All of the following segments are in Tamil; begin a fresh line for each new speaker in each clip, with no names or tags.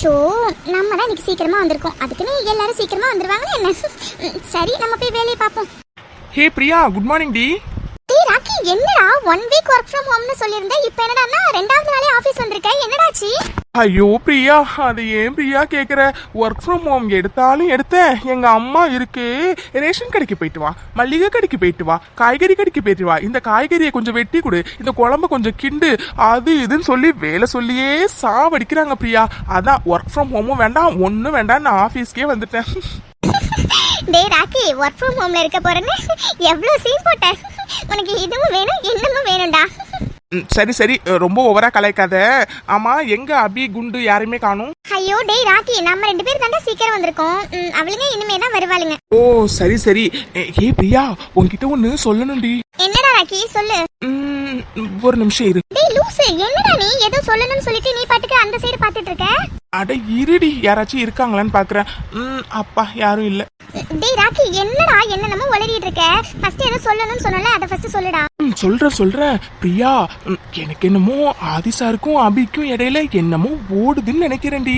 ஷோ நம்ம தான் இன்னைக்கு சீக்கிரமா வந்திருக்கோம். அதுக்குன்னு எல்லாரும் சீக்கிரமா வந்துருவாங்க என்ன? சரி நம்ம போய் வேலையை பார்ப்போம்.
ஹே பிரியா, குட் மார்னிங் டி.
டேய் ராக்கி, என்னடா 1 வீக் ஒர்க் ஃப்ரம் ஹோம்னு சொல்லியிருந்தேன், இப்போ என்னடான்னா 2வது நாளே ஆபீஸ் வந்திருக்க, என்னடாச்சு?
ஐயோ பிரியா, அது ஏன் பிரியா கேக்குற? ஒர்க் ஃப்ரம் ஹோம் எடுத்தாலும் எடுத்தேன். எங்க அம்மா இருக்கு, ரேஷன் கடைக்கு போயிட்டு வா, மல்லிகை கடைக்கு போயிட்டு வா, காய்கறி கடைக்கு போயிட்டு வா, இந்த காய்கறியை கொஞ்சம் வெட்டி கொடு, இந்த குழம்பு கொஞ்சம் கிண்டு, அது இதுன்னு சொல்லி வேலை சொல்லியே சாவடிக்கிறாங்க பிரியா. அதான் ஒர்க் ஃப்ரம் ஹோமும் வேண்டாம், ஒன்றும் வேண்டாம், நான் ஆஃபீஸ்க்கே வந்துட்டேன்.
டேய் ராக்கி, ஒர்க் ஃப்ரம் ஹோம்ல இருக்க போறேன்னு எவ்வளோ சீன் போட்ட. உனக்கு இதுவும் வேணும் இன்னமும் வேணும்டா.
சரி சரி, ரொம்ப ஓவரா கலாய்க்காத. ஆமா, எங்க அபி குண்டு யாருமே காணும்?
ஐயோ டேய் ராக்கி, நம்ம 2 பேர் தாண்டா சீக்கிரம் வந்திருக்கோம். அவளுங்க இனிமே தான் வருவாளுங்க.
ஓ சரி சரி. ஏ பிரியா, உன்கிட்ட ஒண்ணு சொல்லணும்டி.
என்னடா ராக்கி, சொல்லு.
ஒரு நிமிஷம் இரு.
டேய் லூசு, என்னடா நீ ஏதோ சொல்லணும்னு சொல்லிட்டு நீ பாட்டுக்கு அந்த சைடு பாத்துட்டு இருக்க?
அட இருடி, யாராச்சும் இருக்காங்களான்னு பாக்குறேன். அப்பா யாரும் இல்ல.
டேய் ராக்கி, என்னடா என்னமோ உளறிட்டு இருக்க? ஃபர்ஸ்ட் ஏதோ சொல்லணும்னு சொன்னல, அத ஃபர்ஸ்ட் சொல்லுடா.
சொல்றேன் பிரியா. எனக்கு என்னமோ ஆதிசாருக்கும் அபிக்கும் இடையில என்னமோ ஓடுதுன்னு நினைக்கிறேன்டி.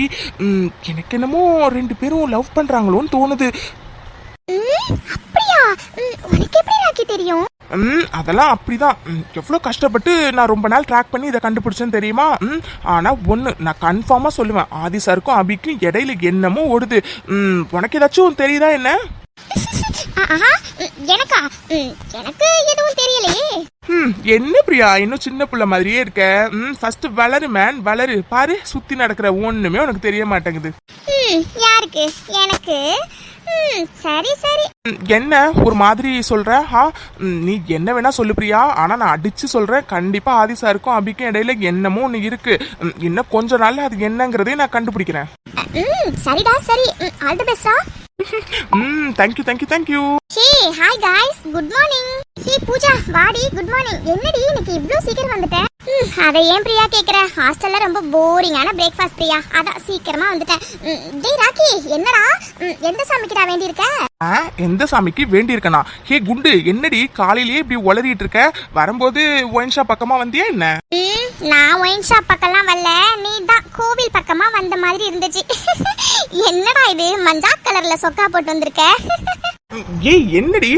எனக்கு என்னமோ 2 பேரும் லவ் பண்றாங்களோன்னு தோணுது.
அப்படியா? உனக்கு எப்படி ராக்கி தெரியும்?
அதெல்லாம் அப்படிதான். எவ்வளவு கஷ்டப்பட்டு நான் ரொம்ப நாள் ட்ராக் பண்ணி இதை கண்டுபிடிச்சேன்னு தெரியுமா? ஆனா ஒண்ணு நான் கன்ஃபார்மா சொல்லுவேன், ஆதிசாருக்கும் அபிக்கும் இடையில என்னமோ ஓடுது. உனக்கு ஏதாச்சும் தெரியுதா என்ன?
எனக்கா? எனக்கு எதுவும் தெரியலையே.
என்ன பிரியா, இன்னும் சின்ன பிள்ளை மாதிரியே இருக்க. ஃபர்ஸ்ட் வளரு மேன், வளரு. பாரு, சுத்தி நடக்கிற ஒண்ணுமே உனக்கு தெரிய மாட்டேங்குது.
யாருக்கு? எனக்கு. சரி சரி.
என்ன ஒரு மாதிரி சொல்ற? நீ என்ன வேணா சொல்லு பிரியா, ஆனா நான் அடிச்சு சொல்றேன், கண்டிப்பா ஆதிசாருக்கும் அபிக்கும் இடையில என்னமோ ஒண்ணு இருக்கு. இன்னும் கொஞ்ச நாள்ல அது என்னங்கறதே நான் கண்டுபிடிக்கிறேன்.
சரிடா சரி. ஆல் தி பெஸ்டா.
Thank you.
Hey hi guys, good morning. Hey Pooja, வாடி, குட் மார்னிங். என்னடி இன்னைக்கு இவ்ளோ சீக்கிரம் வந்துட்ட? அத ஏன் பிரியா கேக்குற? ஹாஸ்டல்ல ரொம்ப போரிங்கான பிரேக்ஃபாஸ்ட் பிரியா, அதான் சீக்கிரமா வந்துட்டேன். டேய் ராக்கி, என்னடா எந்த சாமிக்குடா வேண்டி இருக்க?
எந்த சாமிக்கு வேண்டி இருக்கனா? ஹே குண்டு, என்னடி காலையிலேயே இப்படி உளறிட்டு இருக்க? வரும்போது ஒயின் ஷாப் பக்கமா வந்தியா என்ன?
நான் ஒயின் ஷாப் பக்கம்லாம் வரல, நீ தான் கோவில் பக்கமா வந்த மாதிரி இருந்துச்சு. என்னடா இது மஞ்சா கலர்ல சொக்கா போட்டு வந்திருக்க?
ஏய் என்னடி,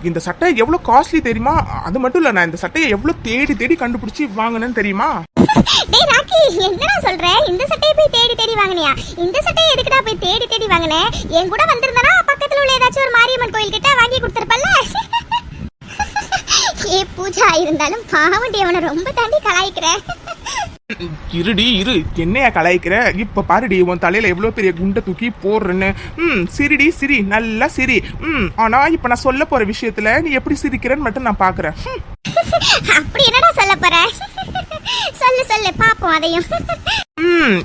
இந்த சட்டை எவ்வளவு காஸ்ட்லி தெரியுமா? அது மட்டும் இல்ல, நான் இந்த சட்டையை எவ்வளவு தேடி கண்டுபிடிச்சு வாங்கினேன்னு தெரியுமா?
டேய் ராக்கி, என்னடா சொல்ற? இந்த சட்டையை போய் தேடி வாங்குனியா? இந்த சட்டையை எதுக்குடா போய் தேடி வாங்குனே? என் கூட வந்திருந்தனா பக்கத்துல உள்ள ஏதாச்சும் ஒரு மாரியம்மன் கோயில் கிட்ட வாங்கி கொடுத்திருப்பல்ல. ஏ பூஜா, இருந்தாலும் பாவண்டி, அவனை ரொம்ப தாண்டி கலாய்க்கிற.
இருடி இரு, என்னையா கலாய்க்கிற? இப்ப பாருடி, உன் தலையில எவ்வளவு பெரிய குண்டை தூக்கி போடுறேன்னு. சிரிடி சிரி, நல்லா சிரி. ஆனா இப்ப நான் சொல்ல போற விஷயத்துல நீ எப்படி சிரிக்கிறன்னு மட்டும் நான் பாக்குறேன்.
அப்படி என்னடா சொல்ல போற? சொல்லு பாப்போம் அதையும்.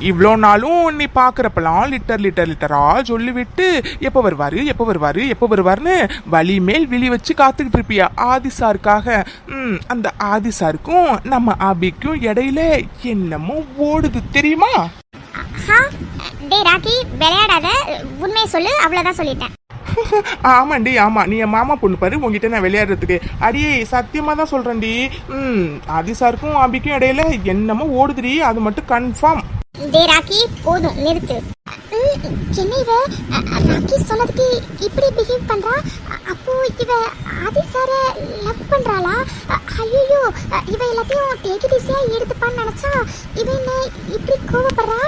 இவ்வளோ நாளும் நீ பாக்குறப்பெல்லாம் லிட்டரா சொல்லிவிட்டு எப்ப வருவாருன்னு வலி மேல் விழி வச்சு காத்துக்கிட்டு இருப்பியா ஆதிசாருக்காக. அந்த ஆதிசாருக்கும் நம்ம அபிக்கும் இடையில என்னமோ ஓடுது தெரியுமா?
டேய் ராக்கி, விளையாடாத, உண்மையை சொல்லு, அவ்வளவுதான் சொல்லிட்டேன்.
ஆமாண்டி, ஆமா, நீ என் மாமா பொண்ணு பாரு, உங்ககிட்ட நான் விளையாடுறதுக்கு. அடியே சத்தியமா தான் சொல்றேன்டி. ஆதிசாருக்கும் அபிக்கும் இடையில என்னமோ ஓடுதுடி, அது மட்டும் கன்ஃபார்ம்.
டேய் ராக்கி, போதும் நிறுத்து. என்ன இவ ராக்கி சொன்னதுக்கு இப்படி பிஹேவ் பண்றா? அப்போ இவ ஆதிசார லவ் பண்றாளா? ஐயோ, இவ எல்லாத்தையும் டேக் ஈஸியா எடுத்துப்பான்னு நினைச்சா இவ என்ன இப்படி கோவப்படுறா?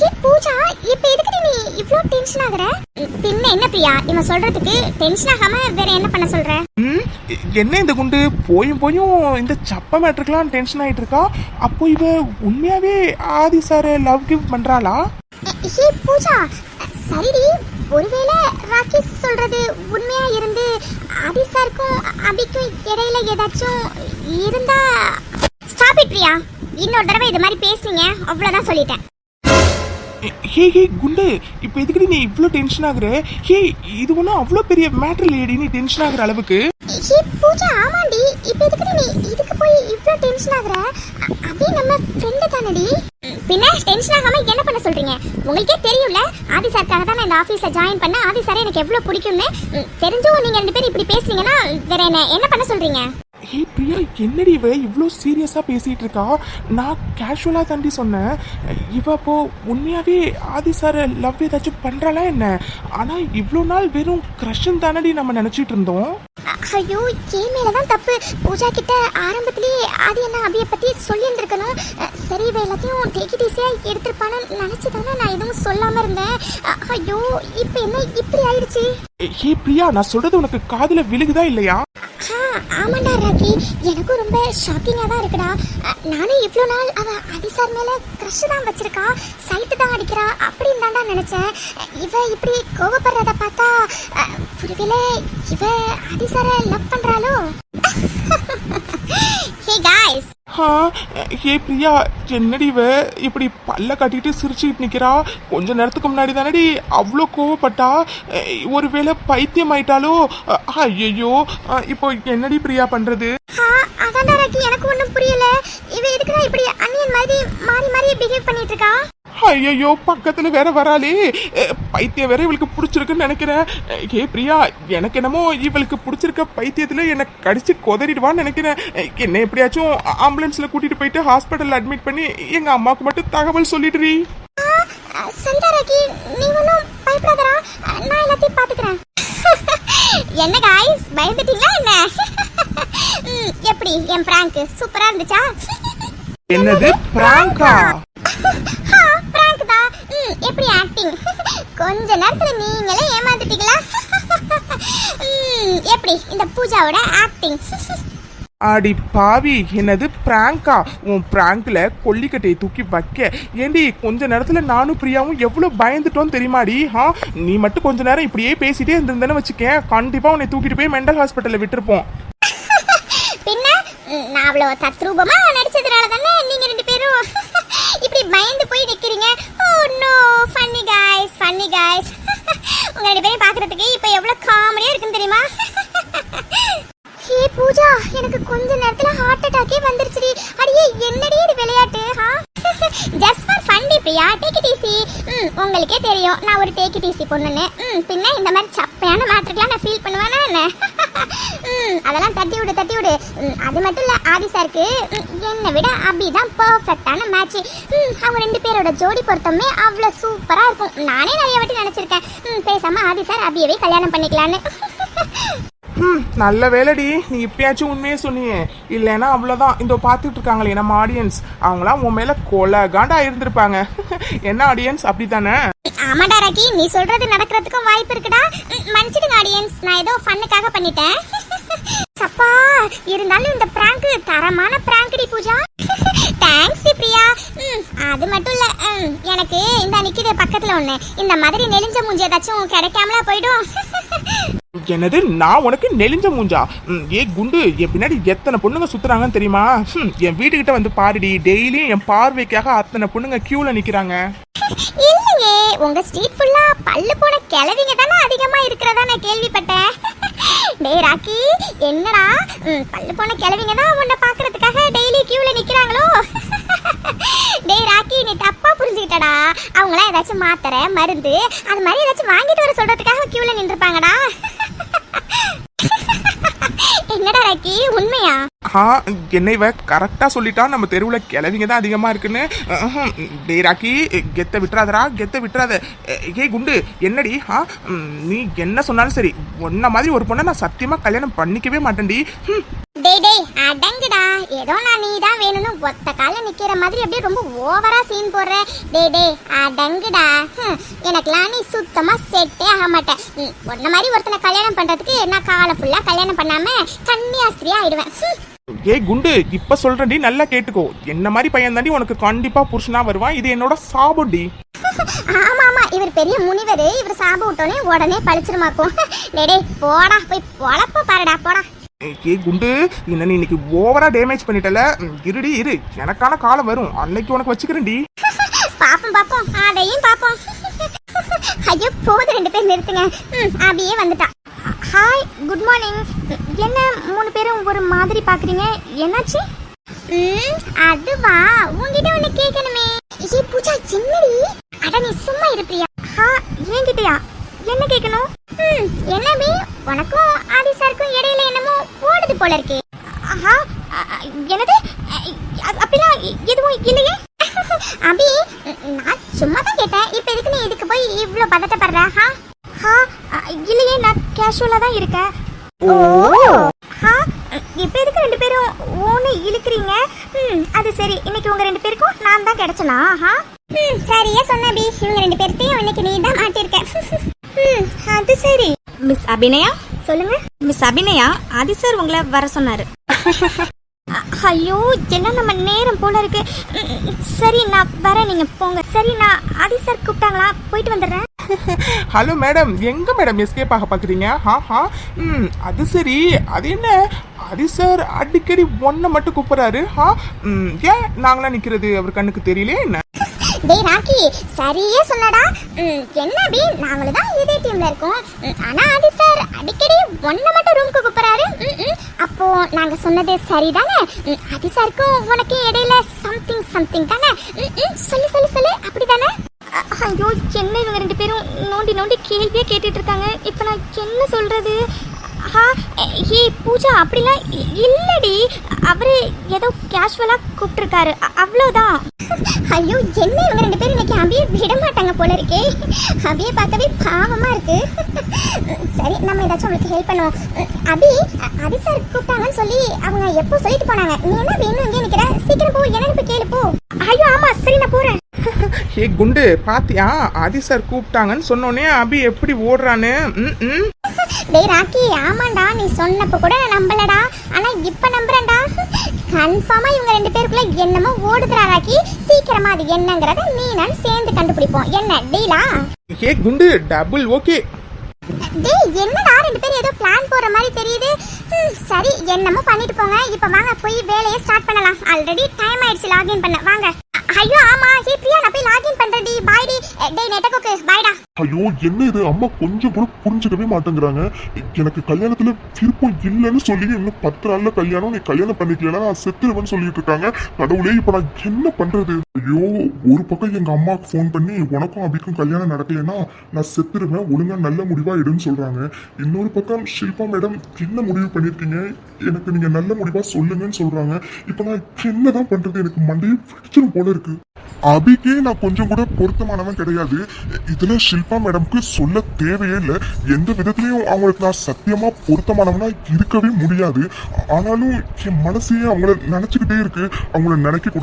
ஏ பூஜா, இப்ப எதுக்கு நீ இவ்ளோ டென்ஷன் ஆகுற? பின்ன என்ன பிரியா, இவன் சொல்றதுக்கு டென்ஷன் ஆகாம வேற என்ன பண்ண சொல்ற?
என்ன இந்த குண்டு போயும் இந்த சப்ப மேட்டருக்குலாம் டென்ஷன் ஆயிட்டு இருக்கா? அப்போ இவ உண்மையாவே ஆதிசார லவ் கிவ் பண்றாளா?
ஏ பூஜா, சரிடி, ஒருவேளை ராக்கி சொல்றது உண்மையா இருந்து ஆதிசாருக்கும் அபிக்கும் இடையில ஏதாச்சும் இருந்தா ஸ்டாப் இட் பிரியா. இன்னொரு தடவை இது மாதிரி பேசுறீங்க அவ்வளவுதான் சொல்லிட்டேன்.
ஹே குண்டு, இப்போ எதுக்கு நீ இவ்ளோ டென்ஷன் ஆகுற? ஹே, இது ஒன்றும் அவ்வளோ பெரிய மேட்டர் இல்லையடி நீ டென்ஷன் ஆகுற அளவுக்கு.
ஹே பூஜா, ஆமாண்டி, இப்போ எதுக்கு நீ இதுக்கு போய் இவ்ளோ டென்ஷன் ஆகுற? அபி நம்ம ஃப்ரெண்ட் தானடி. பின்ன டென்ஷன் ஆகாம என்ன பண்ண சொல்றீங்க? உங்களுக்கே தெரியும்ல, ஆதி சார்க்காக தான் நான் இந்த ஆபீஸ்ல ஜாயின் பண்ண. ஆதி சாரை எனக்கு எவ்வளவு பிடிக்கும்னு தெரிஞ்சும் நீங்க 2 பேரும் இப்படி பேசுறீங்கன்னா வேற என்ன பண்ண சொல்றீங்க?
ஏய் பிரியா, என்னடி இவ இவ்வளோ சீரியஸா பேசிட்டு இருக்கா? நான் கேஷுவலா தாண்டி சொன்னேன். இவ அப்போ உண்மையாவே ஆதி சார லவ் ஏதாச்சும் பண்றாளா என்ன? ஆனா இவ்வளோ நாள் வெறும் க்ரஷன் தானடி நம்ம நினைச்சிட்டு இருந்தோம்.
ஐயோ, என் மேலதான் தப்பு. பூஜா கிட்ட ஆரம்பத்திலேயே ஆதி என்ன அபியை பத்தி சொல்லியிருந்திருக்கணும். சரி, இவ எல்லாத்தையும் டேக் இட் ஈஸியா எடுத்திருப்பான்னு நினைச்சுதானே நான் எதுவும் சொல்லாம இருந்தேன். ஐயோ, இப்ப என்ன இப்படி ஆயிடுச்சு?
ஏய் பிரியா, நான் சொல்றது உனக்கு காதுல விழுகுதா இல்லையா?
ஆமாண்டா ராக்கி, எனக்கும் ரொம்ப ஷாக்கிங்கா தான் இருக்குடா. நானும் இவ்வளோ நாள் அவ ஆதி சார் மேல க்ரஷ் தான் வச்சிருக்கா, சைட்டு தான் அடிக்கிறா அப்படின்னு தான்டா நினைச்சேன். இவ இப்படி கோவப்படுறத பார்த்தா ஒருவேளை இவ ஆதி சாரை லவ் பண்றாளோ? Hey guys.
ஏ பிரியா, என்னடி இவ இப்படி பல்ல கட்டிட்டு சிரிச்சுட்டு நிக்கிறா? கொஞ்ச நேரத்துக்கு முன்னாடி தானடி அவ்வளோ கோவப்பட்டா. ஒருவேளை பைத்தியம் ஆயிட்டாலோ? ஐயோ, இப்போ என்னடி பிரியா பண்றது?
அதான்டா ராக்கி, எனக்கு ஒன்றும் புரியல. இவ எதுக்குதான் இப்படி அன்னியன் மாதிரி மாறி மாறி பிஹேவ் பண்ணிட்டு இருக்கா?
ஐயோ, பக்கத்துல வேற வராளே. பைத்தியம் வேற இவளுக்கு பிடிச்சிருக்குன்னு நினைக்கிறேன். ஏ பிரியா, எனக்கு என்னமோ இவளுக்கு பிடிச்சிருக்க பைத்தியத்துல என்னை கடிச்சு கொதறிடுவான்னு நினைக்கிறேன். என்ன எப்படியாச்சும் ஆம்புலன்ஸ்ல கூட்டிட்டு போயிட்டு ஹாஸ்பிட்டல்ல அட்மிட் பண்ணி எங்க அம்மாவுக்கு மட்டும் தகவல் சொல்லிடுறீ.
சரிடா ராக்கி, நீ ஒன்றும் பயப்படாதடா, நான் எல்லாத்தையும் பாத்துக்கிறேன். என்ன காய்ஸ், பயந்துட்டீங்களா என்ன? எப்படி என் பிராங்க் சூப்பரா இருந்துச்சா?
என்னது பிராங்கா?
பிராங்க் தான். எப்படி ஆக்டிங்? கொஞ்ச நேரத்துல நீங்களே ஏமாந்துட்டீங்களா? எப்படி இந்த பூஜாவோட ஆக்டிங்?
அடி பாவி, என்னது பிராங்கா? உன் பிராங்க்ல கொல்லிக்கட்டையை தூக்கி வைக்க ஏண்டி கொஞ்ச நேரத்துல நானும் பிரியாவும் எவ்வளவு பயந்துட்டோம் தெரியுமாடி? நீ மட்டும் கொஞ்ச நேரம் இப்படியே பேசிட்டே இருந்திருந்தேன்னு வச்சுக்கேன், கண்டிப்பா உன்னை தூக்கிட்டு போய் மெண்டல் ஹாஸ்பிட்டல்ல விட்டுருப்போம்.
பின்ன நான் அவ்வளவு தத்ரூபமா நடிச்சதுனால தானே நீங்க ரெண்டு பேரும் இப்படி பயந்து போய் நிக்கிறீங்க. Oh no, funny guys, funny guys. உங்க ரெண்டு பேரும் பார்க்கிறதுக்கு இப்போ எவ்வளவு காமெடியா இருக்குன்னு தெரியுமா? ஹே பூஜா, எனக்கு கொஞ்ச நேரத்துல ஹார்ட் அட்டாக்கே வந்துருச்சுடி. அடியே, என்னடி இது விளையாட்டு? ஜஸ்ட் ஃபார் ஃபன் டி பிரியா, டேக் இட் ஈஸி. உங்களுக்கே தெரியும் நான் ஒரு டேக் இட் ஈஸி பொண்ணுன்னு. பின்ன இந்த மாதிரி சப்பையான மேட்ருக்குலாம் நான் ஃபீல் பண்ணுவேனா என்ன? அதெல்லாம் தட்டி விடு தட்டி விடு. அது மட்டும் இல்ல, ஆதி சாருக்கு என்னை விட அபி தான் பர்ஃபெக்டான மேட்ச். அவங்க ரெண்டு பேரோட ஜோடி பொருத்தமே அவ்வளவு சூப்பரா இருக்கும். நானே நிறைய வாட்டி நினைச்சிருக்கேன், பேசாம ஆதி சார் அபியவே கல்யாணம் பண்ணிக்கலான்னு.
நல்ல வேலைடி, நீ இப்பயாச்சும் உண்மையே சொன்னியே. இல்லைன்னா அவ்வளோதான். இந்த பார்த்துட்டு இருக்காங்களே நம்ம ஆடியன்ஸ், அவங்களாம் உன் மேல கொலை காண்டா இருந்திருப்பாங்க. என்ன ஆடியன்ஸ், அப்படித்தானே?
ஆமாடா ராக்கி, நீ சொல்றது நடக்கிறதுக்கும் வாய்ப்பு இருக்குடா. மன்னிச்சிடுங்க ஆடியன்ஸ், நான் ஏதோ ஃபன்னுக்காக பண்ணிட்டேன். சப்பா, இருந்தாலும் இந்த பிராங்க் தரமான பிராங்க்டி பூஜா. தேங்க்ஸ் டி பிரியா. அது மட்டும் இல்ல, எனக்கு இந்த நிக்கிற பக்கத்துல ஒண்ணு இந்த மாதிரி நெலிஞ்ச மூஞ்சி ஏதாச்சும் கிடைக்காமலா போயிடும்.
என்னது, நான் உனக்கு நெலிஞ்ச மூஞ்சா? ஏ குண்டு, என் பின்னாடி எத்தனை பொண்ணுங்க சுத்துறாங்கன்னு தெரியுமா? என் வீட்டுக்கிட்ட வந்து பாருடி, டெய்லியும் என் பார்வைக்காக அத்தனை பொண்ணுங்க கியூல நிக்கிறாங்க.
இல்லையே, உங்க ஸ்ட்ரீட் ஃபுல்லா பல்லு போன கிழவிங்க தானே அதிகமா இருக்கிறதா நான் கேள்விப்பட்டேன். டேய் ராக்கி, என்னடா பல்லு போன கிழவிங்க தான் உன்னை பாக்குறதுக்காக டெய்லி கியூல நிக்கிறாங்களோ? டேய் ராக்கி, நீ தப்பா புரிஞ்சுக்கிட்டடா. அவங்களாம் ஏதாச்சும் மாத்திரை மருந்து அது மாதிரி ஏதாச்சும் வாங்கிட்டு வர சொல்றதுக்காக கியூல நின்றுப்பாங்கடா. என்னடா ராக்கி, உண்மையா?
என்ன இவ கரெக்டா சொல்லிட்டா, நம்ம தெருவுல கிழவிங்க தான் அதிகமா இருக்குன்னு. டே ராக்கி, கெத்த விட்டுறாதரா, கெத்த விட்டுறாத. ஏ குண்டு, என்னடி? நீ என்ன சொன்னாலும் சரி, உன்ன மாதிரி ஒரு பொண்ணை நான் சத்தியமா கல்யாணம் பண்ணிக்கவே மாட்டேன்டி.
டேய் டேய், அடங்குடா. ஏதோ நான் நீ தான் வேணும்னு ஒத்த கால நிக்கிற மாதிரி அப்படியே ரொம்ப ஓவரா சீன் போடுற. டேய் டேய், அடங்குடா. எனக்குலாம் நீ சுத்தமா செட்டே ஆக மாட்டேன். உன்ன மாதிரி ஒருத்தனை கல்யாணம் பண்றதுக்கு நான் காலை ஃபுல்லா கல்யாணம் பண்ணாம கன்னியாஸ்திரியா ஆயிடுவேன்.
ஏ குண்டு, இப்ப சொல்றேன்டி, நல்லா கேட்டுக்கோ. என்ன மாதிரி பையன் தாண்டி உனக்கு கண்டிப்பா புருஷனா வருவான். இது என்னோட சாபம்டி.
ஆமா ஆமா, இவர் பெரிய முனிவர். இவர் சாபம் விட்டோனே உடனே பழிச்சிருமாக்கும். டேய் போடா, போய் பொழப்ப பாருடா, போடா.
ஏ குண்டு, என்ன நீ இன்னைக்கு ஓவரா டேமேஜ் பண்ணிட்டல. இருடி இரு, எனக்கான காலம் வரும், அன்னைக்கு உனக்கு வச்சுக்கிறேன்டி.
பாப்போம் பாப்போம், அதையும் பாப்போம். ஐயோ போது, ரெண்டு பேர் நிறுத்துங்க. அப்படியே வந்துட்டா. Hi, good morning. என்ன மூணு பேரும் ஒரு மாதிரி பாக்குறீங்க, என்னாச்சு? அதுவா, உங்ககிட்ட ஒண்ணு கேட்கணுமே. ஏ பூஜா, என்னடி? அட நீ சும்மா இருப்பியா? என்கிட்டயா? என்ன கேட்கணும்? என்னபி, உனக்கும் ஆதி சாருக்கும் இடையில என்னமோ ஓடுது போல இருக்கு. ஆ என்னது அப்படிலாம் எதுவும் இல்லையே. அபி நான் சும்மா தான் கேட்டேன். இப்போ எதுக்கு நீ இதுக்கு போய் இவ்வளோ பதட்டப்படுற? இல்லையே, நான் கேஷுவலாக தான் இருக்கேன். ஓ இப்போ எதுக்கு ரெண்டு பேரும் ஒன்று இழுக்கிறீங்க? அது சரி, இன்னைக்கு உங்க ரெண்டு பேருக்கும் நான் தான் கிடைச்சனா? சரியா சொன்ன அபி, இவங்க ரெண்டு பேர்த்தையும் இன்னைக்கு நீ தான் மாட்டிருக்க. அது சரி.
மிஸ் அபிநயா,
சொல்லுங்க.
மிஸ் அபிநயா, ஆதி சார் உங்களை வர சொன்னாரு.
ஐயோ, என்ன நம்ம நேரம் போல இருக்கு. சரி நான் வரேன், நீங்க போங்க. சரி, நான் ஆதி சார் கூப்பிட்டாங்களா, போயிட்டு வந்துடுறேன்.
ஹலோ மேடம், எங்க மேடம் எஸ்கேப் ஆக பாக்குறீங்க? அது சரி, அது என்ன ஆதி சார் அடிக்கடி ஒன்ன மட்டும் கூப்பிடுறாரு? ஏன் நாங்களாம் நிக்கிறது அவர் கண்ணுக்கு தெரியலையே என்ன?
டேய் ராக்கி, சரியா சொன்னடா. என்ன பி, நாங்களும் தான் இதே டீம்ல இருக்கோம். ஆனா ஆதி சார் அடிக்கடி ஒன்ன மட்டும் ரூமுக்கு கூப்பிடுறாரு. அப்போ நாங்க சொன்னது சரிதானே? ஆதி சாருக்கும் உனக்கு இடையில சம்திங் தானே? சொல்லு சொல்லு சொல்லு, அப்படிதானே? ஐயோ, என்ன இவங்க ரெண்டு பேரும் நோண்டி நோண்டி கேள்வியே கேட்டுட்டு இருக்காங்க. இப்போ நான் என்ன சொல்றது? ஏ பூஜா, அப்படிலாம் இல்லடி, அவரு ஏதோ கேஷுவலா கூப்பிட்டுருக்காரு, அவ்வளோதான். ஐயோ, என்ன இவங்க ரெண்டு பேரும் இன்னைக்கு அபியை விட மாட்டாங்க போல இருக்கே. அபியை பார்க்கவே பாவமா இருக்கு. சரி, நம்ம ஏதாச்சும் உங்களுக்கு ஹெல்ப் பண்ணுவோம். அபி, ஆதி சார் கூப்பிட்டாங்கன்னு சொல்லி அவங்க எப்போ சொல்லிட்டு போனாங்க. நீ என்ன வேணும் இங்கே நிக்கிற? சீக்கிரம் போ, என்னன்னு போய் கேளு போ. ஐயோ ஆமா, சரி நான் போறேன்.
ஏ குண்டு, பாத்தியா ஆதி சார் கூப்பிட்டாங்கன்னு சொன்னோன்னே அபி எப்படி ஓடுறான்னு?
டேய் ராக்கி, ஆமாண்டா, நீ சொன்னப்ப கூட நான் நம்பலடா, ஆனா இப்ப நம்புறேன்டா. கன்ஃபார்மா இவங்க ரெண்டு பேருக்குள்ள என்னமோ ஓடுதுடா ராக்கி. சீக்கிரமா அது என்னங்கறத நீ நான் சேர்ந்து கண்டுபிடிப்போம். என்ன டீலா?
ஏ குண்டு, டபுள் ஓகே.
டேய், என்னடா ரெண்டு பேரும் ஏதோ பிளான் போற மாதிரி தெரியுது. சரி, என்னமோ பண்ணிட்டு போங்க. இப்ப வாங்க போய் வேலையை ஸ்டார்ட் பண்ணலாம். ஆல்ரெடி டைம் ஆயிடுச்சு லாகின் பண்ண. வாங்க. ஐயோ ஆமா, ஹே பிரியா, நான் போய் லாகின் பண்றேன் டி. By D. டேய் நெட்டகோக்கு, பைடா.
ஐயோ, என்ன இது, அம்மா கொஞ்சம் கூட புரிஞ்சுக்கவே மாட்டேங்கிறாங்க. எனக்கு கல்யாணத்துல விருப்பம் இல்லைன்னு சொல்லி இன்னும் 10 நாள்ல கல்யாணம், நீ கல்யாணம் பண்ணிக்கலன்னா நான் செத்துருவேன்னு சொல்லிட்டு இருக்காங்க. கடவுளே, இப்ப நான் என்ன பண்றது? ஐயோ, ஒரு பக்கம் எங்க அம்மாவுக்கு ஃபோன் பண்ணி உனக்கும் அபிக்கும் கல்யாணம் நடக்கலைன்னா நான் செத்துருவேன், ஒழுங்கா நல்ல முடிவா எடுன்னு சொல்றாங்க. இன்னொரு பக்கம் ஷில்பா மேடம் என்ன முடிவு பண்ணிருக்கீங்க, எனக்கு நீங்க நல்ல முடிவா சொல்லுங்கன்னு சொல்றாங்க. இப்ப நான் என்னதான் பண்றது? எனக்கு மண்டையை பிடிச்சிடும் போல இருக்கு. அபிக்கே நான் கொஞ்சம் கூட பொருத்தமானவன் கிடையாது. இதுல ஷில்பா மேடம்க்கு சொல்ல தேவையே இல்லை. எந்த விதத்திலையும் அவங்களுக்கு நான் சத்தியமா பொருத்தமானவனா இருக்கவே முடியாது. ஆனாலும் என் மனசையே அவங்கள நினைச்சுக்கிட்டே இருக்கு. அவங்கள நினைக்க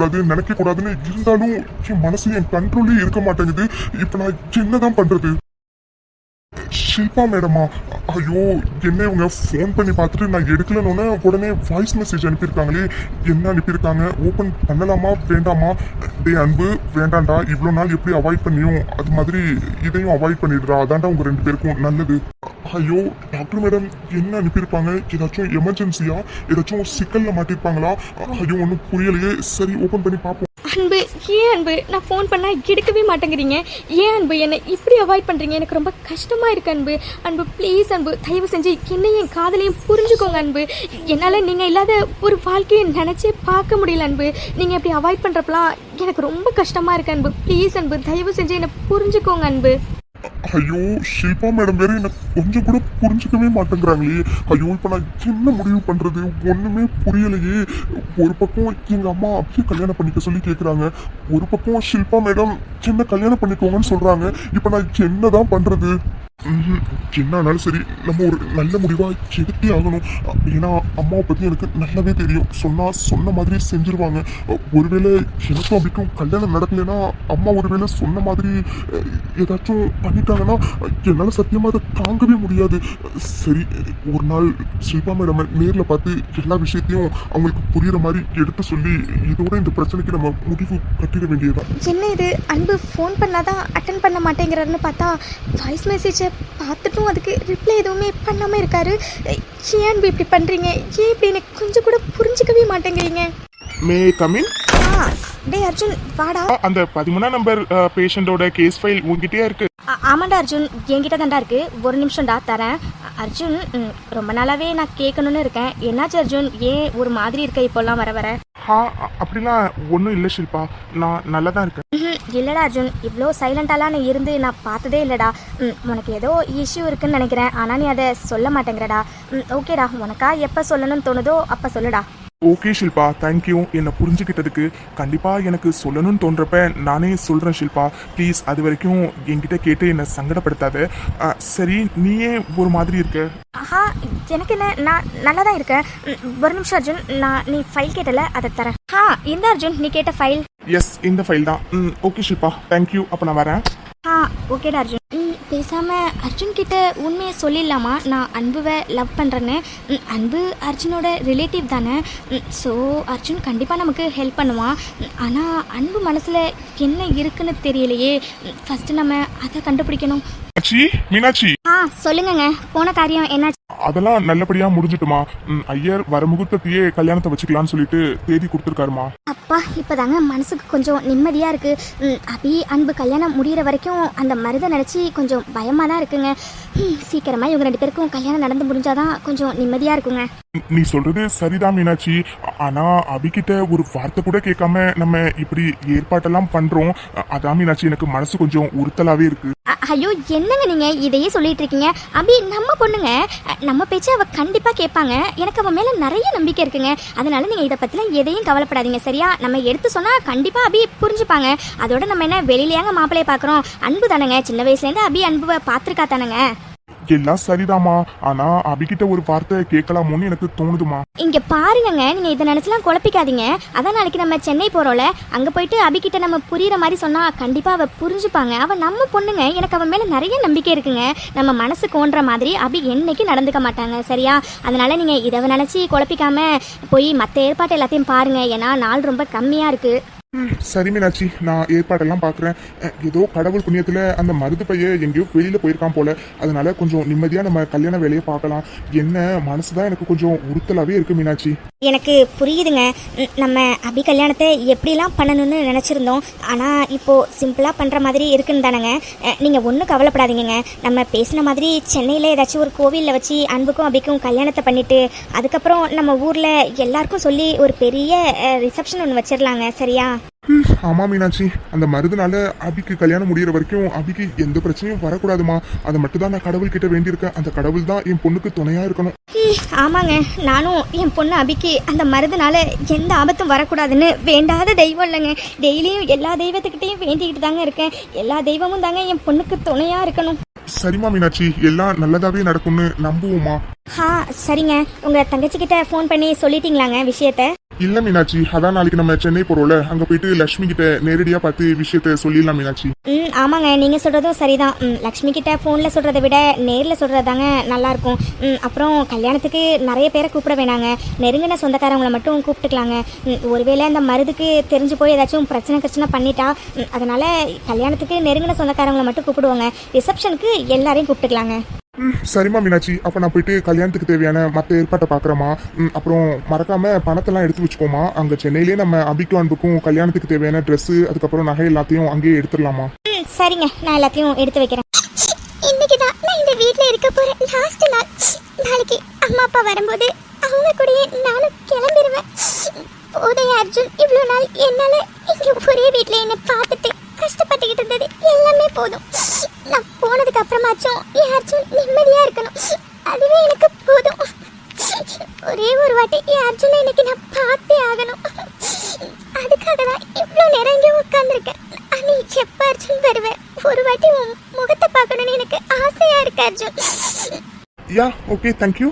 கூடாதுன்னு இருந்தாலும் என் மனசு என் கண்ட்ரோலே இருக்க மாட்டேங்குது. இப்ப நான் என்னதான் பண்றது? ஷில்பா மேடமா? ஐயோ, என்ன இவங்க ஃபோன் பண்ணி பார்த்துட்டு நான் எடுக்கலன்னு உடனே வாய்ஸ் மெசேஜ் அனுப்பியிருக்காங்களே. என்ன அனுப்பியிருக்காங்க? ஓப்பன் பண்ணலாமா வேண்டாமா? டே அன்பு, வேண்டாண்டா. இவ்வளோ நாள் எப்படி அவாய்ட் பண்ணியும் அது மாதிரி இதையும் அவாய்ட் பண்ணிடுறா. அதான்டா உங்க ரெண்டு பேருக்கும் நல்லது. ஐயோ டாக்டர் மேடம், என்ன அனுப்பியிருப்பாங்க? ஏதாச்சும் எமர்ஜென்சியா? ஏதாச்சும் சிக்கல்ல மாட்டிருப்பாங்களா? ஐயோ, ஒன்றும் புரியலையே. சரி, ஓப்பன் பண்ணி பார்ப்போம்.
அன்பு, ஏன் அன்பு நான் ஃபோன் பண்ணால் எடுக்கவே மாட்டேங்கிறீங்க? ஏன் அன்பு என்னை இப்படி அவாய்ட் பண்ணுறீங்க? எனக்கு ரொம்ப கஷ்டமாக இருக்கு அன்பு. அன்பு ப்ளீஸ் அன்பு, தயவு செஞ்சு என்னையும் என் காதலையும் புரிஞ்சுக்கோங்க அன்பு. என்னால் நீங்கள் இல்லாத ஒரு வாழ்க்கையை நினச்சே பார்க்க முடியல அன்பு. நீங்கள் இப்படி அவாய்ட் பண்ணுறப்பலாம் எனக்கு ரொம்ப கஷ்டமாக இருக்கு அன்பு. ப்ளீஸ் அன்பு, தயவு செஞ்சு என்னை புரிஞ்சுக்கோங்க அன்பு.
ஐயோ, ஷில்பா மேடம் வேற எனக்கு கொஞ்சம் கூட புரிஞ்சுக்கவே மாட்டேங்கிறாங்களே. ஐயோ, இப்ப நான் என்ன முடிவு பண்றது? ஒண்ணுமே புரியலையே. ஒரு பக்கம் எங்க அம்மா அப்படியே கல்யாணம் பண்ணிக்க சொல்லி கேக்குறாங்க, ஒரு பக்கம் ஷில்பா மேடம் என்ன கல்யாணம் பண்ணிக்கோங்கன்னு சொல்றாங்க. இப்ப நான் என்னதான் பண்றது? என்ன ஆனாலும் சரி, நம்ம ஒரு நல்ல முடிவா எடுத்தே ஆகணும். ஏன்னா அம்மாவை பத்தி எனக்கு நல்லாவே தெரியும். சொன்ன மாதிரி செஞ்சிருவாங்க. ஒருவேளை எனக்கும் அப்படிக்கும் கல்யாணம் நடக்கலைன்னா அம்மா ஒருவேளை சொன்ன மாதிரி ஏதாச்சும் பண்ணிட்டாங்கன்னா என்னால் சத்தியமா அதை தாங்கவே முடியாது. சரி, ஒரு நாள் ஷில்பா மேடம் நேரில் பார்த்து எல்லா விஷயத்தையும் அவங்களுக்கு புரியுற மாதிரி எடுத்து சொல்லி இதோட இந்த பிரச்சனைக்கு நம்ம முடிவு கட்டிட வேண்டியதுதான்.
என்ன இது, அன்பு ஃபோன் பண்ணாதான் அட்டன் பண்ண மாட்டேங்கிறாருன்னு பார்த்தா வாய்ஸ் மெசேஜை பார்த்துட்டும் அதுக்கு ரிப்ளை எதுவுமே பண்ணாமல் இருக்காரு. ஏன் அன்பு இப்படி பண்ணுறீங்க? ஏன் இப்படி எனக்கு கொஞ்சம் கூட புரிஞ்சிக்கவே மாட்டேங்கிறீங்க?
May come in.
டே அர்ஜுன், வாடா.
அந்த 13 நம்பர் பேஷண்டோட கேஸ் ஃபைல் உங்ககிட்டயே இருக்கு.
ஆமாண்டா அர்ஜுன், என்கிட்ட தான்டா இருக்கு. ஒரு நிமிஷம்டா தரேன். அர்ஜுன், ரொம்ப நாளாவே நான் கேட்கணும்னு இருக்கேன். என்னாச்சு அர்ஜுன், ஏன் ஒரு மாதிரி இருக்க இப்போல்லாம் வர வர?
அப்படிலாம் ஒன்றும் இல்லை ஷில்பா, நான் நல்லா தான் இருக்கேன்.
இல்லைடா அர்ஜுன், இவ்வளோ சைலண்டாலாம் நீ இருந்து நான் பார்த்ததே இல்லைடா. உனக்கு ஏதோ இஷ்யூ இருக்குன்னு நினைக்கிறேன், ஆனால் நீ அதை சொல்ல மாட்டேங்கிறடா. ஓகேடா, உனக்கா எப்போ சொல்லணும்னு தோணுதோ அப்போ சொல்லுடா.
ஓகே ஷில்பா, தேங்க்யூ என்னை புரிஞ்சுக்கிட்டதுக்கு. கண்டிப்பா எனக்கு சொல்லணும்னு தோன்றப்ப நானே சொல்றேன் ஷில்பா. ப்ளீஸ் அது வரைக்கும் என்கிட்ட கேட்டு என்னை சங்கடப்படுத்தாத. சரி, நீயே ஒரு மாதிரி இருக்க.
ஆஹா, எனக்கு என்ன, நான் நல்லா தான் இருக்கேன். ஒரு நிமிஷம் அர்ஜுன், நீ ஃபைல் கேட்டல, அதை தரேன். இந்த அர்ஜுன், நீ கேட்ட ஃபைல்.
எஸ், இந்த ஃபைல் தான். Okay Shilpa, thank you. அப்போ நான் வரேன்.
ஓகேடா அர்ஜுன். பேசாம அர்ஜுன் கிட்ட உண்மையை சொல்லிடலாமா, நான் அன்புவை லவ் பண்ணுறேன்னு. அன்பு அர்ஜுனோட ரிலேட்டிவ் தானே. ஸோ அர்ஜுன் கண்டிப்பாக நமக்கு ஹெல்ப் பண்ணுவான். ஆனால் அன்பு மனசில் என்ன இருக்குன்னு தெரியலையே. ஃபஸ்ட்டு நம்ம அதை கண்டுபிடிக்கணும்.
மீனாட்சி,
சொல்லுங்கங்க, போன காரியம் என்னாச்சு?
அதெல்லாம் நல்லபடியா முடிஞ்சிட்டுமா. ஐயர் வர முகூர்த்தத்தையே கல்யாணத்தை வச்சுக்கலாம்னு சொல்லிட்டு தேதி கொடுத்துருக்காருமா.
அப்பா, இப்போதாங்க மனசுக்கு கொஞ்சம் நிம்மதியாக இருக்கு. அபி அன்பு கல்யாணம் முடிகிற வரைக்கும் அந்த மருதை நினச்சி கொஞ்சம் பயமாக தான் இருக்குங்க. சீக்கிரமாக இவங்க 2 பேருக்கும் கல்யாணம் நடந்து முடிஞ்சாதான் கொஞ்சம் நிம்மதியாக இருக்குங்க.
நீ சொல்றது சரிதான் மீனாட்சி. ஆனா அபிகிட்ட ஒரு வார்த்தை கூட கேட்காம நம்ம இப்படி ஏற்பாட்டெல்லாம் பண்றோம். அதான் மீனாட்சி, எனக்கு மனசு கொஞ்சம் உறுத்தலாவே இருக்கு.
ஐயோ, என்னங்க நீங்க இதையே சொல்லிட்டு இருக்கீங்க? அபி நம்ம பொண்ணுங்க, நம்ம பேச்ச அவ கண்டிப்பா கேட்பாங்க. எனக்கு அவ மேல நிறைய நம்பிக்கை இருக்குங்க. அதனால நீங்க இதை பத்திலாம் எதையும் கவலைப்படாதீங்க, சரியா? நம்ம எடுத்து சொன்னா கண்டிப்பா அபி புரிஞ்சுப்பாங்க. அதோட நம்ம என்ன வெளியிலயாங்க மாப்பிள்ளைய பாக்குறோம்? அன்பு தானங்க, சின்ன வயசுல இருந்து அபி அன்புவை பாத்துருக்கா தானங்க.
எல்லாம் சரிதாமா, ஆனா அபிகிட்ட ஒரு வார்த்தை கேட்கலாமோன்னு எனக்கு தோணுதுமா.
இங்க பாருங்கங்க, நீங்க இதை நினைச்சலாம் குழப்பிக்காதீங்க. அதான் நாளைக்கு நம்ம சென்னை போறோம்ல, அங்க போயிட்டு அபிகிட்ட நம்ம புரியுற மாதிரி சொன்னா கண்டிப்பா அவ புரிஞ்சுப்பாங்க. அவ நம்ம பொண்ணுங்க, எனக்கு அவன் மேல நிறைய நம்பிக்கை இருக்குங்க. நம்ம மனசு கோன்ற மாதிரி அபி என்னைக்கு நடந்துக்க மாட்டாங்க, சரியா? அதனால நீங்க இதை நினைச்சு குழப்பிக்காம போய் மற்ற ஏற்பாடு எல்லாத்தையும் பாருங்க. ஏன்னா நாள் ரொம்ப கம்மியா இருக்கு.
சரி மீனாட்சி, நான் ஏற்பாடெல்லாம் பார்க்குறேன். ஏதோ கடவுள் புண்ணியத்தில் அந்த மருது பைய எங்கேயோ வெளியில் போயிருக்கான் போல. அதனால கொஞ்சம் நிம்மதியாக நம்ம கல்யாண வேலையை பார்க்கலாம். என்ன மனசு தான் எனக்கு கொஞ்சம் உறுத்தலாகவே இருக்கு மீனாட்சி.
எனக்கு புரியுதுங்க. நம்ம அபி கல்யாணத்தை எப்படிலாம் பண்ணணும்னு நினச்சிருந்தோம். ஆனால் இப்போது சிம்பிளாக பண்ணுற மாதிரி இருக்குன்னு தானேங்க. நீங்கள் ஒன்றும் கவலைப்படாதீங்க. நம்ம பேசின மாதிரி சென்னையில் ஏதாச்சும் ஒரு கோவிலில் வச்சு அன்புக்கும் அபிக்கும் கல்யாணத்தை பண்ணிவிட்டு அதுக்கப்புறம் நம்ம ஊரில் எல்லாருக்கும் சொல்லி ஒரு பெரிய ரிசப்ஷன் ஒன்று வச்சிடலாங்க, சரியா?
ஆமா மீனாட்சி, அந்த மருதுனால அபிக்கு கல்யாணம் முடிகிற வரைக்கும் அபிக்கு எந்த பிரச்சனையும் வரக்கூடாதுமா. அதை மட்டும் தான் நான் கடவுள் கிட்ட வேண்டியிருக்கேன். அந்த கடவுள் தான் என் பொண்ணுக்கு துணையா இருக்கணும்.
ஆமாங்க, நானும் என் பொண்ணு அபிக்கு அந்த மருதுனால எந்த ஆபத்தும் வரக்கூடாதுன்னு வேண்டாத தெய்வம் இல்லைங்க. டெய்லியும் எல்லா தெய்வத்துக்கிட்டையும் வேண்டிக்கிட்டு தாங்க இருக்கேன். எல்லா தெய்வமும் தாங்க என் பொண்ணுக்கு துணையா இருக்கணும்.
சரிமா மீனாட்சி, எல்லாம் நல்லதாவே நடக்கும்னு நம்புவோமா?
சரிங்க. உங்க தங்கச்சிக்கிட்ட ஃபோன் பண்ணி சொல்லிட்டீங்களாங்க விஷயத்த?
இல்ல மீனாட்சி, அதான் நாளைக்கு நம்ம சென்னை போறோம்ல, அங்க போயிட்டு லட்சுமி கிட்ட நேரடியா பார்த்து விஷயத்த சொல்லிடலாம் மீனாட்சி.
ஆமாங்க, நீங்க சொல்றதும் சரிதான். லக்ஷ்மி கிட்ட போன்ல சொல்றதை விட நேர்ல சொல்றதாங்க நல்லா இருக்கும். அப்புறம் கல்யாணத்துக்கு நிறைய பேரை கூப்பிட வேணாங்க, நெருங்கின சொந்தக்காரங்களை மட்டும் கூப்பிட்டுக்கலாங்க. ஒருவேளை அந்த மருதுக்கு தெரிஞ்சு போய் ஏதாச்சும் பிரச்சனை பண்ணிட்டா, அதனால கல்யாணத்துக்கு நெருங்கின சொந்தக்காரங்களை மட்டும் கூப்பிடுவாங்க. ரிசப்ஷனுக்கு எல்லாரையும் கூப்பிட்டுக்கலாங்க.
சரிம்மா மீனாட்சி, அப்ப நான் போயிட்டு கல்யாணத்துக்கு தேவையான மற்ற ஏற்பாட்டை பாக்குறேமா. அப்புறம் மறக்காம பணத்தெல்லாம் எடுத்து வச்சுக்கோமா. அங்க சென்னையிலேயே நம்ம அபிக்கும் அன்புக்கும் கல்யாணத்துக்கு தேவையான ட்ரெஸ், அதுக்கப்புறம் நகை எல்லாத்தையும் அங்கேயே எடுத்துடலாமா?
சரிங்க, நான் எல்லாத்தையும் எடுத்து வைக்கிறேன்.
இன்னைக்கு தான் நான் இந்த வீட்ல இருக்க போற லாஸ்ட் நாள். நாளைக்கு அம்மா அப்பா வரும்போது அவங்க கூடயே நானும் கிளம்பிடுவேன். போதைய அர்ஜுன், இவ்வளோ நாள் என்னால இங்க ஒரே வீட்ல என்னை பார்த்துட்டு கஷ்டப்பட்டுக்கிட்டு இருந்தது எல்லாமே போதும். நான் போனதுக்கு அப்புறமாச்சும் என் அர்ஜுன் நிம்மதியா இருக்கணும். அதுவே எனக்கு போதும். ஒரே ஒரு வாட்டி என் அர்ஜுனை இன்னைக்கு நான் பார்த்தே ஆகணும். அதுக்காக தான் இவ்வளோ நேரம் இங்கே உட்காந்துருக்கேன். நீ எப்ப அர்ஜுன் வருவேன்? ஒரு வாட்டி உன் முகத்தை பார்க்கணும்னு எனக்கு ஆசையா இருக்கு அர்ஜுன்.
யா, ஓகே, தேங்க்யூ.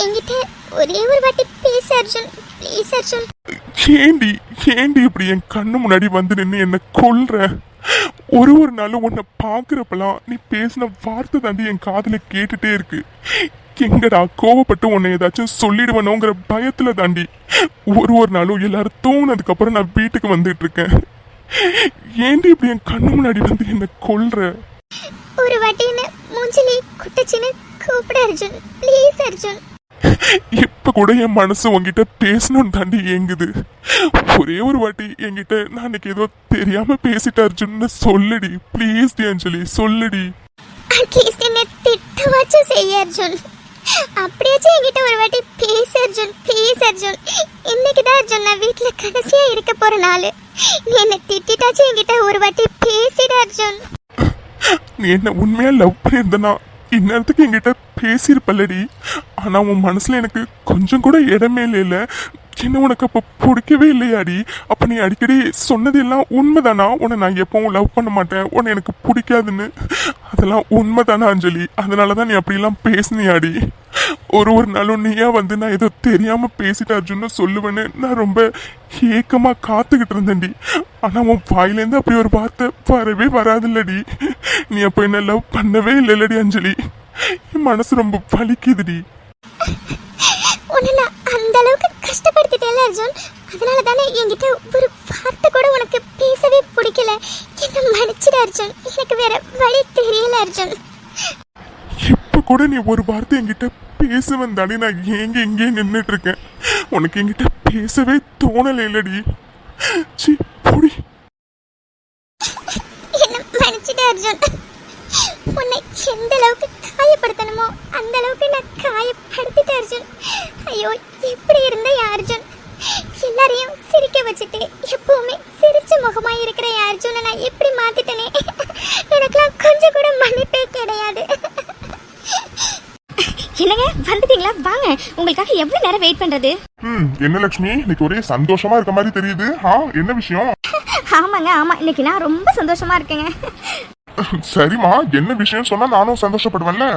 என்கிட்ட ஒரே ஒரு வாட்டி பேச அர்ஜுன், ப்ளீஸ் அர்ஜுன்.
ஏண்டி இப்படி என் கண்ணு முன்னாடி வந்து நின்று என்ன கொல்ற? ஒரு நாளும் உன்னை பாக்குறப்பெல்லாம் நீ பேசின வார்த்தை தாண்டி என் காதுல கேட்டுட்டே இருக்கு. எங்கடா கோவப்பட்டு உன்னை ஏதாச்சும் சொல்லிடுவனோங்கிற பயத்துல தாண்டி ஒரு நாளும் எல்லாரும் தூங்கினதுக்கு அப்புறம் நான் வீட்டுக்கு வந்துட்டு இருக்கேன். ஏண்டி இப்படி என் கண்ணு முன்னாடி வந்து என்ன கொல்ற?
ஒரு வாட்டி என்ன மூஞ்சிலி குட்டச்சின்னு கூப்பிட அர்ஜுன், ப்ளீஸ் அர்ஜுன்.
இப்ப கூட என் மனசு உங்ககிட்ட பேசணும்னு தாண்டி ஏங்குது. ஒரே ஒரு வாட்டி என்கிட்ட நான் இன்னைக்கு ஏதோ தெரியாம பேசிட்ட அர்ஜுன்னு சொல்லுடி, ப்ளீஸ் டி அஞ்சலி, சொல்லுடி.
அட்லீஸ்ட் என்ன திட்டவாச்சும் செய்ய அர்ஜுன். அப்படியாச்சும் என்கிட்ட ஒரு வாட்டி பேச அர்ஜுன், ப்ளீஸ் அர்ஜுன். இன்னைக்கு தான் அர்ஜுன் நான் வீட்டுல கடைசியா இருக்க போற நாள். நீ என்ன திட்டாச்சும் என்கிட்ட ஒரு வாட்டி பேசிடு அர்ஜுன்.
நீ என்ன உண்மையா லவ் பண்ணியிருந்தனா இந்நேரத்துக்கு என்கிட்ட பேசியிருப்பல்லடி. ஆனா உன் மனசுல எனக்கு கொஞ்சம் கூட இடமே இல்லைல்ல. என்ன உனக்கு அப்ப பிடிக்கவே இல்லையாடி? அப்ப நீ அடிக்கடி சொன்னது எல்லாம் உண்மைதானா? உன்னை நான் எப்பவும் லவ் பண்ண மாட்டேன், உன்னை எனக்கு பிடிக்காதுன்னு. அதெல்லாம் உண்மைதானா அஞ்சலி? அதனாலதான் நீ அப்படிலாம் பேசினியாடி? ஒரு நாளும் நீயா வந்து நான் ஏதோ தெரியாம பேசிட்ட அர்ஜுன்னு சொல்லுவேன்னு நான் ரொம்ப ஏக்கமா காத்துக்கிட்டு இருந்தேன்டி. ஆனா உன் வாயிலேருந்து அப்படி ஒரு வார்த்தை வரவே வராதுல்லடி. நீ அப்ப என்ன லவ் பண்ணவே இல்லைல்லடி அஞ்சலி. என் மனசு ரொம்ப வலிக்குதுடி.
உன்னை நான் அந்த அளவுக்கு கஷ்டப்படுத்திட்டேன்ல அர்ஜுன். அதனால தானே என்கிட்ட ஒரு வார்த்தை கூட உனக்கு பேசவே பிடிக்கல. என்ன மன்னிச்சிடு அர்ஜுன், எனக்கு வேற வழி தெரியல அர்ஜுன்.
இப்ப கூட நீ ஒரு வார்த்தை என்கிட்ட பேச வந்தாலே நான் எங்கே நின்றுட்டு இருக்கேன். உனக்கு என்கிட்ட பேசவே தோணலை இல்லடி. சி பொடி.
என்ன மன்னிச்சிடு அர்ஜுன். உன்னை எந்த அளவுக்கு காயப்படுத்தணுமோ அந்த அளவுக்கு நான் காயப்படுத்திட்டேன் அர்ஜுன். ஐயோ, எப்படி இருந்த அர்ஜுன்? எல்லாரையும் சிரிக்க வச்சுட்டு எப்பவுமே சிரிச்ச முகமா இருக்கிற அர்ஜுனை நான் எப்படி மாத்திட்டேனே. எனக்குலாம் கொஞ்சம் கூட மன்னிப்பே கிடையாது.
என்னங்க வந்துட்டீங்களா? வாங்க, உங்களுக்காக எவ்வளவு நேரம் வெயிட் பண்றது?
என்ன லட்சுமி, இன்னைக்கு ஒரே சந்தோஷமா இருக்க மாதிரி தெரியுது. என்ன விஷயம்?
ஆமாங்க, ஆமா, இன்னைக்கு நான் ரொம்ப சந்தோஷமா இருக்கேங்க.
சரிம்மா, என்ன விஷயம் சொன்னா நானும் சந்தோஷப்படுவேன்ல.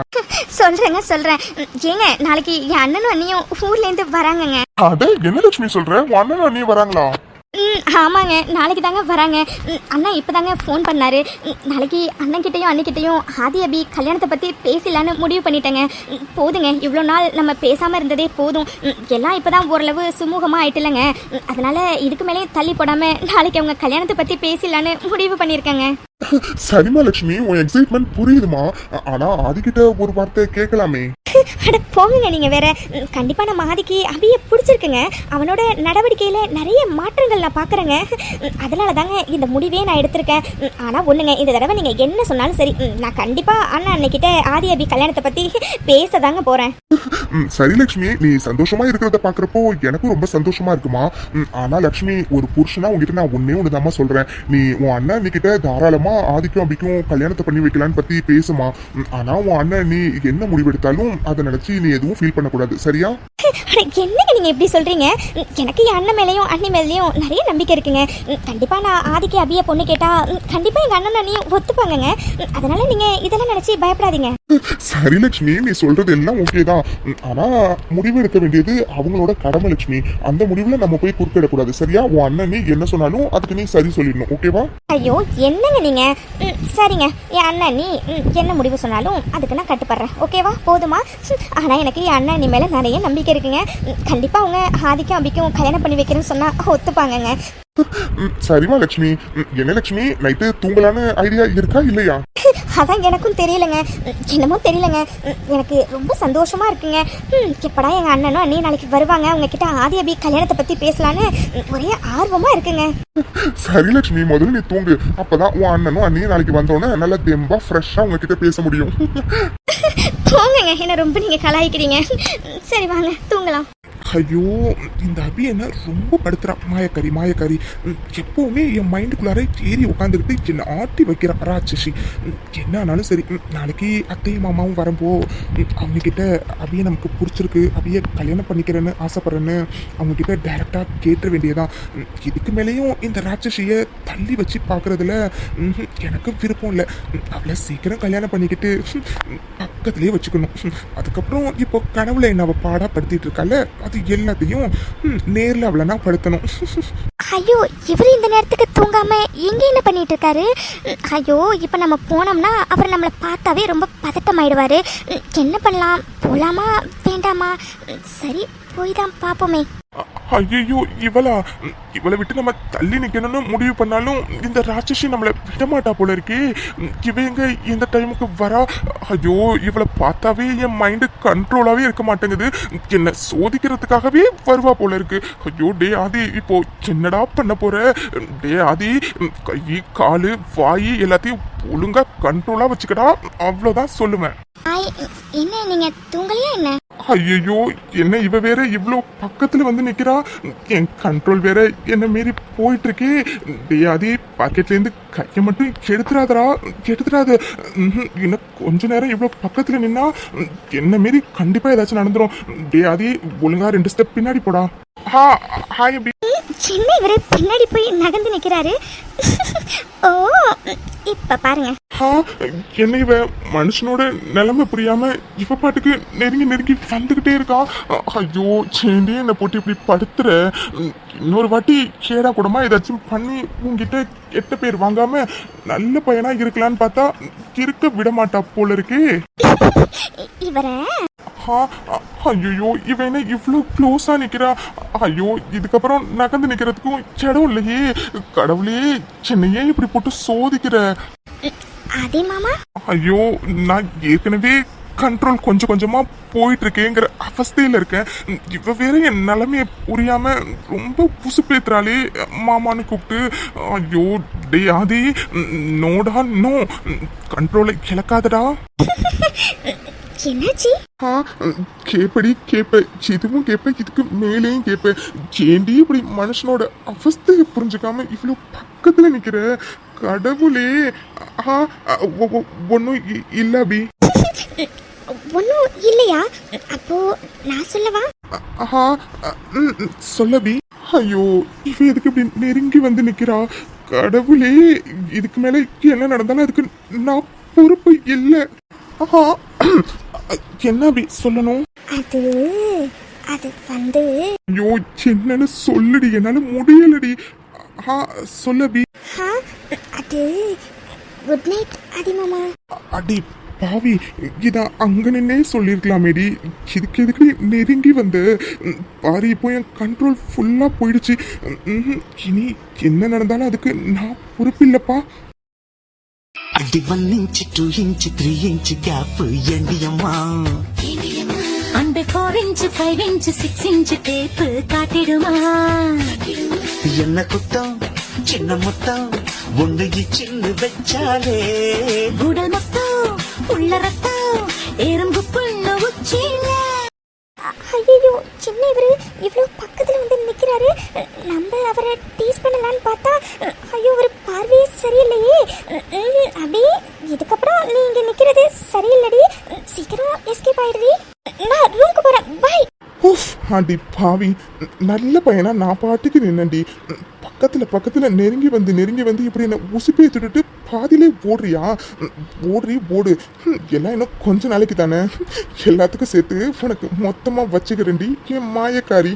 சொல்றேன். ஏங்க, நாளைக்கு என் அண்ணனும் அண்ணியும் ஊர்ல இருந்து வராங்கங்க.
அட, என்ன லட்சுமி சொல்ற? உன் அண்ணன் அண்ணி வராங்களா?
ஆமாங்க, நாளைக்கு தாங்க வராங்க. அண்ணா இப்போதாங்க ஃபோன் பண்ணாரு. நாளைக்கு அண்ணன்கிட்டையும் அண்ணிக்கிட்டையும் ஆதி அபி கல்யாணத்தை பற்றி பேசலான்னு முடிவு பண்ணிட்டேங்க. போதுங்க, இவ்வளோ நாள் நம்ம பேசாமல் இருந்ததே போதும். எல்லாம் இப்போ தான் ஓரளவு சுமூகமாக ஆயிட்டுலங்க. அதனால இதுக்கு மேலே தள்ளி போடாமல் நாளைக்கு அவங்க கல்யாணத்தை பற்றி பேசலான்னு முடிவு பண்ணியிருக்கேங்க.
சரிமா லட்சுமி, உன் எக்ஸைட்மெண்ட் புரியுதுமா. ஆனா அதுகிட்ட ஒரு வார்த்தை கேட்கலாமே.
அட போங்க நீங்க வேற. கண்டிப்பா நம்ம ஆதிக்கு அபிய பிடிச்சிருக்குங்க. அவனோட நடவடிக்கையில நிறைய மாற்றங்கள் நான் பாக்குறேங்க. அதனால தாங்க இந்த முடிவே நான் எடுத்திருக்கேன். ஆனா ஒண்ணுங்க, இந்த தடவை நீங்க என்ன சொன்னாலும் சரி, நான் கண்டிப்பா அண்ணா அன்னைக்கிட்ட ஆதி அபி கல்யாணத்தை பத்தி பேசதாங்க போறேன்.
சரி லட்சுமி, நீ சந்தோஷமா இருக்கிறத பாக்குறப்போ எனக்கும் ரொம்ப சந்தோஷமா இருக்குமா. ஆனா லட்சுமி, ஒரு புருஷனா உங்ககிட்ட நான் ஒன்னே சொல்றேன். நீ உன் அண்ணன் அன்னிக்கிட்ட தாராளமா ஆதிக்கும் அபிக்கும் கல்யாணத்தை பண்ணி வைக்கலான்னு பத்தி பேசுமா. ஆனா உன் அண்ணன் நீ என்ன முடிவெடுத்தாலும் அதை நினைச்சு நீ எதுவும் ஃபீல் பண்ணக்கூடாது, சரியா?
என்னங்க நீங்க எப்படி சொல்றீங்க? எனக்கு என் அண்ணன் மேலேயும் அண்ணி மேலேயும் நிறைய நம்பிக்கை இருக்குங்க. கண்டிப்பா நான் ஆதிக்கு அபிய பொண்ணு கேட்டா கண்டிப்பா எங்க அண்ணன் அண்ணியும் ஒத்துப்பாங்கங்க. அதனால நீங்க இதெல்லாம் நினைச்சு பயப்படாதீங்க.
சரி லட்சுமி, நீ சொல்றது எல்லாம் ஓகே தான். ஆனா முடிவு எடுக்க வேண்டியது அவங்களோட கடமை லட்சுமி. அந்த முடிவுல நம்ம போய் குறுக்கிடக்கூடாது, சரியா? உன் அண்ணன் நீ என்ன சொன்னாலும் அதுக்கு நீ சரி சொல்லிடணும், ஓகேவா?
ஐயோ என்னங்க நீங்க. சரிங்க, என் அண்ணன் நீ என்ன முடிவு சொன்னாலும் அதுக்கு நான் கட்டுப்படுறேன், ஓகேவா? போதுமா? ஆனா எனக்கு என் அண்ணன் நீ மேல நிறைய நம்பிக்கை இருக்குங்க. கண்டிப்பா அவங்க ஆதிக்கும் அபிக்கும் கல்யாணம் பண்ணி வைக்கிறேன்னு சொன்னா ஒத்துப்பாங்கங்க.
சரிமா லட்சுமி. என்ன லட்சுமி, நைட்டு தூங்கலான்னு ஐடியா இருக்கா இல்லையா?
அதான் எனக்கும் தெரியலங்க, என்னமோ தெரியலங்க. எனக்கு ரொம்ப சந்தோஷமா இருக்குங்க. எப்படா எங்க அண்ணனும் அண்ணி நாளைக்கு வருவாங்க, அவங்க கிட்ட ஆதி அபி கல்யாணத்தை பத்தி பேசலான்னு ஒரே ஆர்வமா இருக்குங்க.
சரி லட்சுமி, முதல்ல நீ தூங்கு. அப்பதான் உன் அண்ணனும் அண்ணியும் நாளைக்கு வந்தோன்னே நல்லா தெம்பா ஃப்ரெஷ்ஷா உங்ககிட்ட பேச முடியும்.
போங்க, என்ன ரொம்ப நீங்க கலாய்க்கிறீங்க. சரி வாங்க தூங்கலாம்.
ஐயோ, இந்த அபி என்ன ரொம்ப படுத்துறான். மாயக்காரி எப்பவுமே என் மைண்டுக்குள்ளார ஏறி உட்காந்துக்கிட்டு என்ன ஆட்டி வைக்கிறான் ராட்சசி. என்ன ஆனாலும் சரி, நாளைக்கு அத்தையும் மாமாவும் வரப்போ அவங்க கிட்ட அபியை நமக்கு பிடிச்சிருக்கு, அபியை கல்யாணம் பண்ணிக்கிறேன்னு ஆசைப்படுறேன்னு அவங்க கிட்ட டைரக்டா கேட்ட வேண்டியதான். இதுக்கு மேலேயும் இந்த ராட்சசியை தள்ளி வச்சு பார்க்கறதுல எனக்கு விருப்பம் இல்லை. அவளை சீக்கிரம் கல்யாணம் பண்ணிக்கிட்டு பக்கத்துலேயே வச்சுக்கணும். அதுக்கப்புறம் இப்போ கனவுல என்ன அவள் பாடாப்படுத்திட்டு இருக்கால, அது எல்லாத்தையும் நேர்ல அவளை நான் படுத்தணும்.
ஐயோ, இவரு இந்த நேரத்துக்கு தூங்காம எங்க என்ன பண்ணிட்டு இருக்காரு? ஐயோ, இப்ப நம்ம போனோம்னா அவர் நம்மளை பார்த்தாவே ரொம்ப பதட்டமாயிடுவாரு. என்ன பண்ணலாம்? போலாமா வேண்டாமா? சரி, போய் தான் பாப்போமே.
ஐயோ, இவளை விட்டு நம்ம தள்ளி நிக்கணும்னு முடிவு பண்ணாலும் இந்த ராட்சசி நம்மளை விடமாட்டா போல இருக்கே. இவங்க இந்த டைமுக்கு வரா. ஐயோ, இவளை பார்த்தாவே என் மைண்டு கண்ட்ரோலாவே இருக்க மாட்டேங்குது. என்ன சோதிக்கிறதுக்காகவே வருவா போல இருக்கு. ஐயோ டே ஆதி, இப்போ என்னடா பண்ண போற? டே ஆதி, கை காலு வாய் எல்லாத்தையும் ஒழுங்கா கண்ட்ரோலா வச்சுக்கடா, அவ்வளோதான் சொல்லுவேன்.
என்ன நீங்க தூங்கலையா என்ன?
ஐயோ, என்ன இவ வேற இவ்ளோ பக்கத்துல வந்து நிக்கிறா. என் கண்ட்ரோல் வேற என்ன மீறி போயிட்டு இருக்கே. டேய் ஆதி, பாக்கெட்ல இருந்து கையை மட்டும் எடுத்துறாதடா, எடுத்துறாத. இன்னும் கொஞ்ச நேரம் இவ்ளோ பக்கத்துல நின்னா என்ன மீறி கண்டிப்பா ஏதாச்சும் நடந்துரும். டேய் ஆதி, ஒழுங்கா 2 ஸ்டெப் பின்னாடி போடா. ஹாய் அபி.
என்ன இவரு பின்னாடி போய் நகர்ந்து நிக்கிறாரு? ஓ, இப்ப பாருங்க.
என்ன இவ மனுஷனோட நிலைமை புரியாம இவ பாட்டுக்கு நெருங்கி நெருங்கி வந்துகிட்டே இருக்கா. ஐயோ, சேண்டி என்ன போட்டு இப்படி படுத்துற. இன்னொரு வாட்டி கேடா கூடமா ஏதாச்சும் பண்ணி உங்ககிட்ட கெட்ட பேர் வாங்காம நல்ல பையனா இருக்கலான்னு பார்த்தா இருக்க விட மாட்டா போல இருக்கு.
இவரை
ஐயோ, இவன் என்ன இவ்வளோ க்ளோஸா நிக்கிறா. ஐயோ, இதுக்கப்புறம் நகர்ந்து நிக்கிறதுக்கும் இடம் இல்லையே. கடவுளே, என்னையே இப்படி போட்டு சோதிக்கிற.
அதே மாமா,
ஐயோ, நான் ஏற்கனவே கண்ட்ரோல் கொஞ்சம் கொஞ்சமா போயிட்டு இருக்கேங்கிற அவஸ்தையில இருக்கேன். இவ வேற என் நிலைமைய புரியாம ரொம்ப புசுப்பேத்துறாளே மாமான்னு கூப்பிட்டு. ஐயோ டே ஆதி, நோடா நோ, கண்ட்ரோலை இழக்காதடா.
என்னாச்சு?
கேப்படி கேப்ப, இதுவும் கேப்ப, இதுக்கு மேலேயும் கேப்ப. ஏண்டி இப்படி மனுஷனோட அவஸ்தையை புரிஞ்சுக்காம இவ்வளவு பக்கத்துல நிக்கிற. கடவுளே. ஒன்னும் இல்ல அபி.
ஒன்னும் இல்லையா? அப்போ நான் சொல்லவா?
சொல்லபி. ஐயோ, இவ எதுக்கு இப்படி நெருங்கி வந்து நிக்கிறா. கடவுளே, இதுக்கு மேல என்ன நடந்தாலும் அதுக்கு நான் பொறுப்பு இல்லை. என்ன அபி சொல்லணும்?
அது வந்து
ஐயோ, என்னன்னு சொல்லுடி, என்னால முடியலடி. சொல்லபி.
அது குட் நைட் ஆதி மாமா.
அடி பாவி, இத அங்க நின்னே சொல்லிருக்கலாமேடி. இதுக்கு எதுக்கு நெருங்கி வந்து பாரு. இப்போ என் கண்ட்ரோல் ஃபுல்லா போயிடுச்சு. இனி என்ன நடந்தாலும் அதுக்கு நான் பொறுப்பு இல்லப்பா.
அடி 1 inch 2 inch 3 inch கேப் எண்டியம்மா.
அந்த 4 inch 5 inch 6 inch டேப் காட்டிடுமா.
என்ன குத்தம் சின்ன முத்தம் ஒன்று சின்ன வச்சாலே
உடல் மொத்தம் உள்ள ரத்தம் எறும்பு புண்ணு உச்சியில.
ஐயோ, சின்ன இவரு இவ்வளவு பக்கத்துல வந்து நிக்கிறாரு. நம்ம அவரை டீஸ் பண்ணலான்னு பார்த்தா ஐயோ, ஒரு பார்வையே சரியில்லையே. அபி, இதுக்கப்புறம் நீ இங்க நிக்கிறது சரியில்லடி. சீக்கிரம் எஸ்கேப் ஆயிடுடி. நான் ரூமுக்கு போறேன். பை.
அடி பாவி, நல்ல பையனா நான் பாட்டுக்கு நின்னண்டி. பக்கத்துல நெருங்கி வந்து இப்படி என்ன உசுப்பே திட்டுட்டு பாதியிலே ஓடுறியா. ஓடு. எல்லாம் இன்னும் கொஞ்ச நாளைக்கு தானே. எல்லாத்துக்கும் சேர்த்து உனக்கு மொத்தமா வச்சுக்கிறேன்டி என் மாயக்காரி.